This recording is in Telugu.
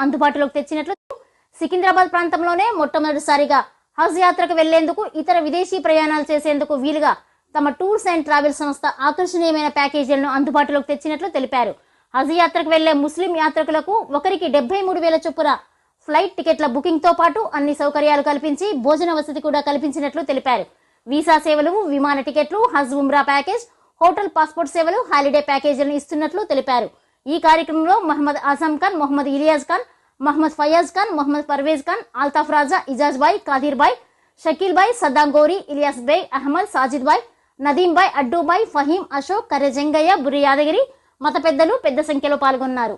అందుబాటులోకి తెచ్చినట్లు సికింద్రాబాద్ ప్రాంతంలోనే మొట్టమొదటిసారిగా హజ్ యాత్రకు వెళ్లేందుకు ఇతర విదేశీ ప్రయాణాలు చేసేందుకు వీలుగా తమ టూర్స్ అండ్ ట్రావెల్ సంస్థ ఆకర్షణీయమైన ప్యాకేజీలను అందుబాటులోకి తెచ్చినట్లు తెలిపారు. హజ్ యాత్రకు వెళ్లే ముస్లిం యాత్రికులకు ఒకరికి 73,000 చొప్పున ఫ్లైట్ టికెట్ల బుకింగ్ తో పాటు అన్ని సౌకర్యాలు కల్పించి భోజన వసతి కూడా కల్పించినట్లు తెలిపారు. వీసా సేవలు, విమాన టికెట్లు, హజ్ ఉమ్రా ప్యాకేజ్, హోటల్ పాస్పోర్ట్ సేవలు, హాలిడే ప్యాకేజీలను ఇస్తున్నట్లు తెలిపారు. ఈ కార్యక్రమంలో మహమ్మద్ ఆజం ఖాన్, మొహమ్మద్ ఇలియాజ్ ఖాన్, మహమ్మద్ ఫయాజ్ ఖాన్, మొహమ్మద్ పర్వేజ్ ఖాన్, అల్తాఫ్ రాజా, ఇజాజ్ బాయ్, కాదిర్ బాయ్, షకీల్ బాయ్, సద్దాం గోరీ, ఇలియాస్ బే, అహ్మద్, సాజిద్ బాయ్, నదీం బాయ్, అడ్డూ బాయ్, ఫహీం, అశోక్, కర్రె జంగయ్య, బుర్రి యాదగిరి, మత పెద్దలు పెద్ద సంఖ్యలో పాల్గొన్నారు.